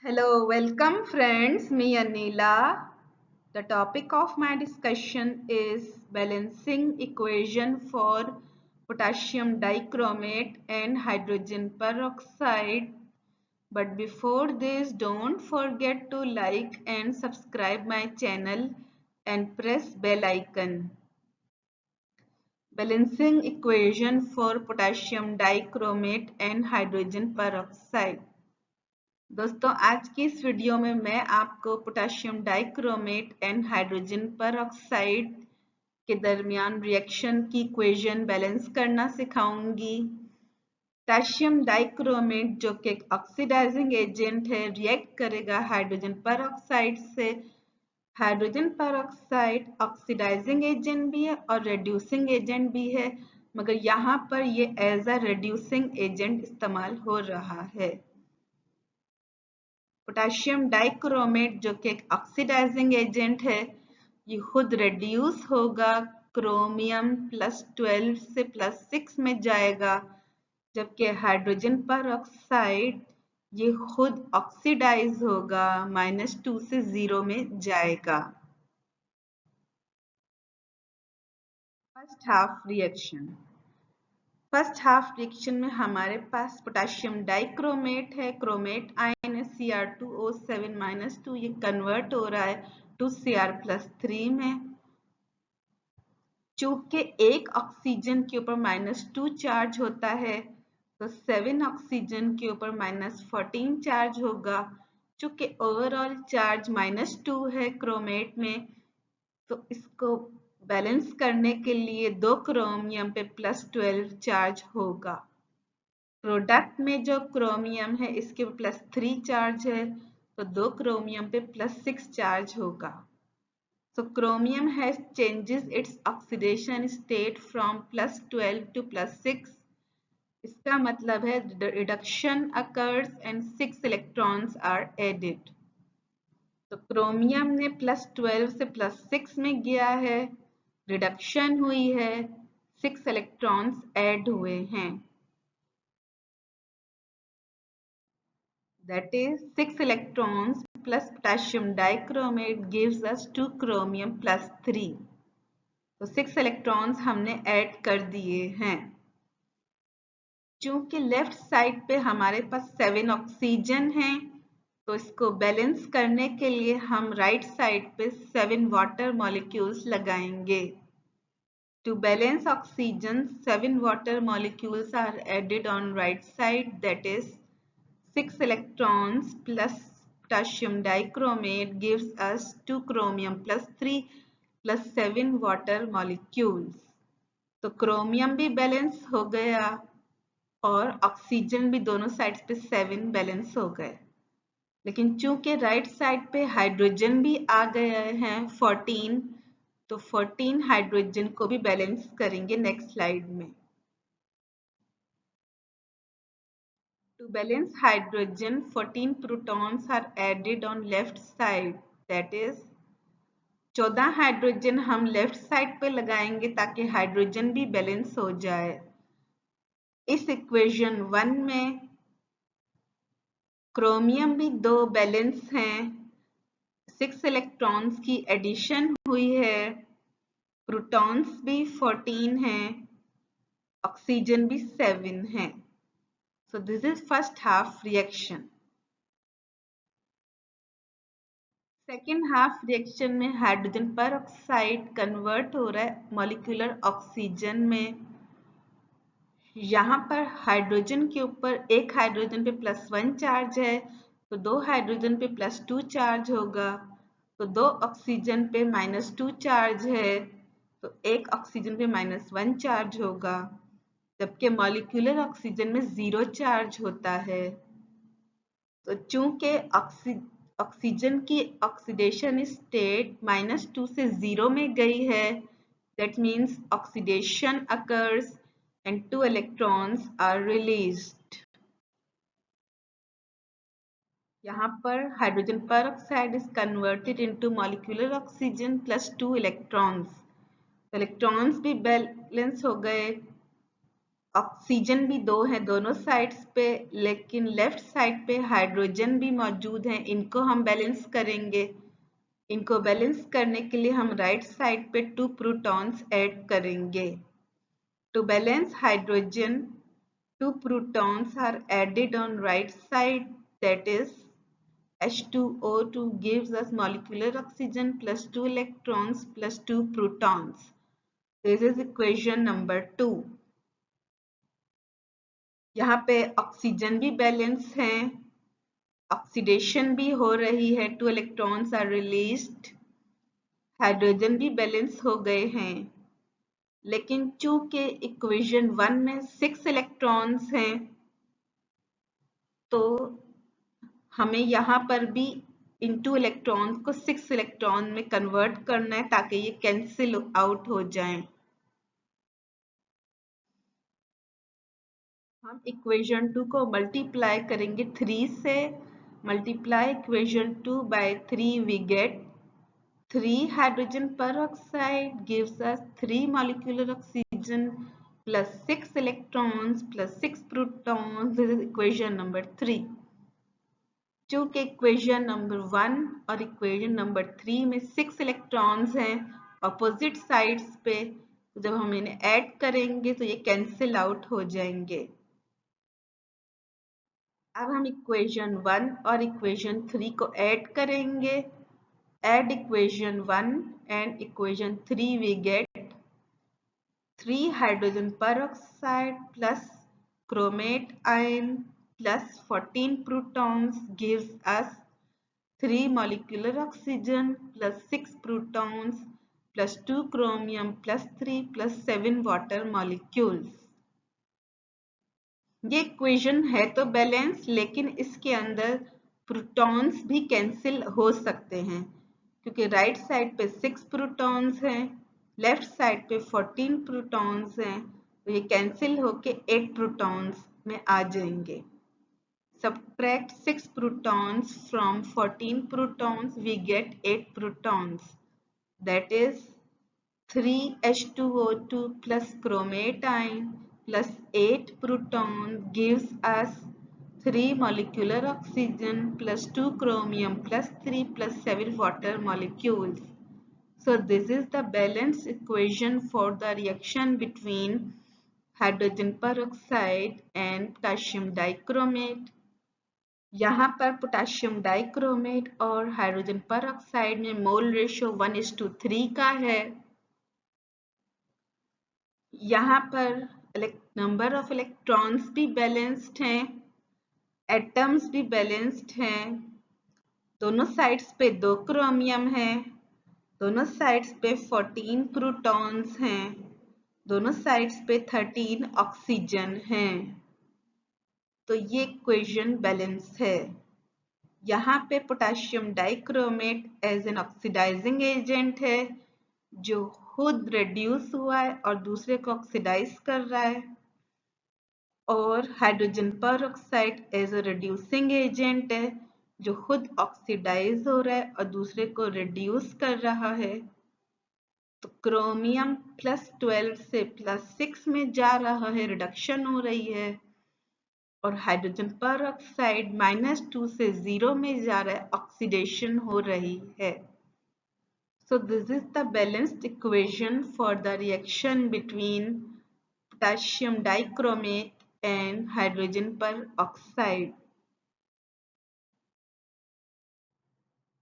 Hello, welcome friends, me Anila. The topic of my discussion is balancing equation for potassium dichromate and hydrogen peroxide. But before this, don't forget to like and subscribe my channel and press bell icon. Balancing equation for potassium dichromate and hydrogen peroxide. दोस्तों आज की इस video में मैं आपको potassium dichromate and hydrogen peroxide के दरमियान reaction की इक्वेशन बैलेंस करना सिखाऊंगी। पोटेशियम डाइक्रोमेट जो कि एक ऑक्सीडाइजिंग एजेंट है रिएक्ट करेगा हाइड्रोजन पेरोक्साइड से। हाइड्रोजन पेरोक्साइड ऑक्सीडाइजिंग एजेंट भी है और रिड्यूसिंग एजेंट भी है, मगर यहाँ पर ये एज अ रिड्यूसिंग एजेंट इस्तेमाल हो रहा है। पोटेशियम डाइक्रोमेट जो कि एक ऑक्सीडाइजिंग एजेंट है, ये खुद रिड्यूस होगा, क्रोमियम +12 से +6 में जाएगा, जबकि हाइड्रोजन पेरोक्साइड ये खुद ऑक्सीडाइज होगा, -2 से 0 में जाएगा। फर्स्ट हाफ रिएक्शन में हमारे पास पोटेशियम डाइक्रोमेट है, क्रोमेट आयन है Cr2O7-2, ये कन्वर्ट हो रहा है टू Cr+3 में। चूंकि एक ऑक्सीजन के ऊपर -2 चार्ज होता है तो 7 ऑक्सीजन के ऊपर -14 चार्ज होगा। चूंकि ओवरऑल चार्ज -2 है क्रोमेट में, तो इसको बैलेंस करने के लिए 2 क्रोमियम पे +12 चार्ज होगा। प्रोडक्ट में जो क्रोमियम है इसके +3 चार्ज है, तो 2 क्रोमियम पे +6 चार्ज होगा। So chromium has changes its oxidation state from +12 to +6. इसका मतलब है the reduction occurs and 6 electrons are added. तो क्रोमियम ने +12 से +6 में गया है, रिडक्शन हुई है, 6 इलेक्ट्रॉन्स ऐड हुए हैं। That is 6 electrons plus potassium dichromate gives us 2 chromium +3. तो 6 इलेक्ट्रॉन्स हमने ऐड कर दिए हैं। चूंकि लेफ्ट साइड पे हमारे पास 7 ऑक्सीजन हैं, तो इसको बैलेंस करने के लिए हम राइट साइड पे 7 वाटर मॉलिक्यूल्स लगाएंगे। To balance oxygen 7 water molecules are added on right side, that is 6 electrons plus potassium dichromate gives us 2 chromium +3 plus 7 water molecules. तो क्रोमियम भी बैलेंस हो गया और ऑक्सीजन भी दोनों साइड्स पे 7 बैलेंस हो गए। लेकिन चूंकि राइट साइड पे हाइड्रोजन भी आ गए हैं 14, तो 14 हाइड्रोजन को भी बैलेंस करेंगे नेक्स्ट स्लाइड में। To balance hydrogen, 14 protons are added on left side. That is 14 hydrogen हम लेफ्ट साइड पे लगाएंगे ताकि हाइड्रोजन भी बैलेंस हो जाए। इस इक्वेशन 1 में क्रोमियम भी 2 बैलेंस हैं, 6 इलेक्ट्रॉन्स की एडिशन हुई है, प्रोटॉन्स भी 14 हैं, ऑक्सीजन भी 7 हैं। So this is first half reaction. Second half reaction में हाइड्रोजन पेरोक्साइड कन्वर्ट हो रहा है मॉलिक्यूलर ऑक्सीजन में। यहाँ पर हाइड्रोजन के ऊपर एक हाइड्रोजन पे +1 चार्ज है, तो 2 हाइड्रोजन पे +2 चार्ज होगा, तो 2 ऑक्सीजन पे -2 चार्ज है, तो एक ऑक्सीजन पे -1 चार्ज होगा, जबकि मॉलिक्यूलर ऑक्सीजन में 0 चार्ज होता है। तो चूंकि ऑक्सीजन की ऑक्सीडेशन स्टेट -2 से 0 में गई है, that means oxidation occurs and 2 electrons are released. यहाँ पर hydrogen peroxide is converted into molecular oxygen plus 2 electrons. Electrons भी बैलेंस हो गए, ऑक्सीजन भी दो है दोनों साइड्स पे, लेकिन लेफ्ट साइड पे हाइड्रोजन भी मौजूद है, इनको हम बैलेंस करेंगे। इनको बैलेंस करने के लिए हम राइट साइड पे 2 प्रोटॉन्स ऐड करेंगे। To balance hydrogen, 2 protons are added on right side, that is H2O2 gives us molecular oxygen plus 2 electrons plus 2 protons. This is equation number 2. यहाँ पे ऑक्सीजन भी बैलेंस है, ऑक्सीडेशन भी हो रही है, 2 electrons are released, हाइड्रोजन भी balance हो गए हैं। लेकिन चूंकि इक्वेशन 1 में 6 इलेक्ट्रॉन्स हैं, तो हमें यहाँ पर भी इन 2 इलेक्ट्रॉन को 6 इलेक्ट्रॉन में कन्वर्ट करना है ताकि ये कैंसिल आउट हो जाएं। हम इक्वेशन 2 को मल्टीप्लाई करेंगे 3 से। Multiply equation 2 by 3, we get 3 hydrogen peroxide gives us 3 molecular oxygen plus 6 electrons plus 6 protons. This is equation number 3. चूंकि इक्वेशन नंबर 1 और इक्वेशन नंबर 3 में 6 इलेक्ट्रॉन्स हैं अपोजिट साइड्स पे, तो जब हम इन्हें ऐड करेंगे तो ये कैंसिल आउट हो जाएंगे। अब हम इक्वेशन 1 और इक्वेशन 3 को ऐड करेंगे। Add equation 1 and equation 3, we get 3 hydrogen peroxide plus chromate ion plus 14 protons gives us 3 molecular oxygen plus 6 protons plus 2 chromium plus 3 plus 7 water molecules. ये इक्वेशन है तो बैलेंस, लेकिन इसके अंदर प्रोटॉन्स भी कैंसिल हो सकते हैं क्योंकि राइट साइड पे 6 प्रोटॉन्स हैं, लेफ्ट साइड पे 14 प्रोटॉन्स हैं, तो ये कैंसिल होके 8 प्रोटॉन्स में आ जाएंगे। Subtract 6 protons from 14 protons, we get 8 protons. That is 3H2O2 plus chromate ion plus 8 protons gives us 3 molecular oxygen plus 2 chromium plus 3 plus 7 water molecules. So this is the balanced equation for the reaction between hydrogen peroxide and potassium dichromate. यहाँ पर potassium dichromate और hydrogen peroxide में mole ratio 1:3 का है। यहाँ पर number of electrons भी balanced हैं, एटम्स भी बैलेंस्ड हैं, दोनों साइड्स पे 2 क्रोमियम है, दोनों साइड्स पे 14 प्रोटॉन्स हैं, दोनों साइड्स पे 13 ऑक्सीजन हैं। तो ये इक्वेशन बैलेंस है। यहाँ पे potassium dichromate as an oxidising agent है जो खुद रिड्यूस हुआ है और दूसरे को ऑक्सीडाइज कर रहा है, और hydrogen peroxide as a reducing agent है जो खुद ऑक्सीडाइज हो रहा है और दूसरे को रिड्यूस कर रहा है। तो क्रोमियम +12 से +6 में जा रहा है, रिडक्शन हो रही है, और हाइड्रोजन peroxide -2 से 0 में जा रहा है, ऑक्सीडेशन हो रही है। So this is the balanced equation for the reaction between potassium dichromate and hydrogen peroxide.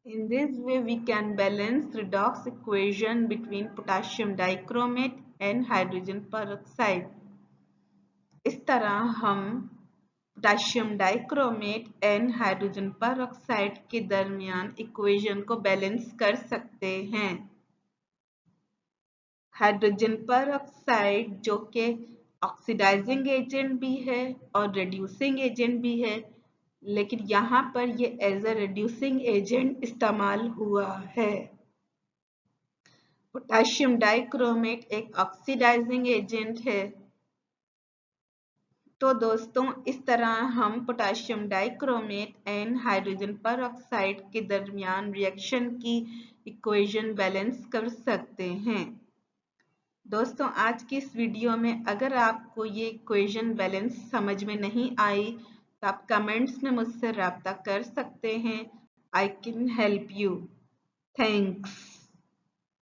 In this way we can balance redox equation between potassium dichromate and hydrogen peroxide. इस तरह हम potassium dichromate and hydrogen peroxide के दरमियान equation को balance कर सकते हैं। Hydrogen peroxide जो कि ऑक्सीडाइजिंग एजेंट भी है और रिड्यूसिंग एजेंट भी है, लेकिन यहाँ पर ये एज अ रिड्यूसिंग एजेंट इस्तेमाल हुआ है। पोटेशियम डाइक्रोमेट एक ऑक्सीडाइजिंग एजेंट है। तो दोस्तों इस तरह हम potassium dichromate and hydrogen peroxide के दरमियान रिएक्शन की इक्वेशन बैलेंस कर सकते हैं। दोस्तों आज की इस वीडियो में अगर आपको ये इक्वेशन बैलेंस समझ में नहीं आई तो आप कमेंट्स में मुझसे रब्ता कर सकते हैं। I can help you. Thanks.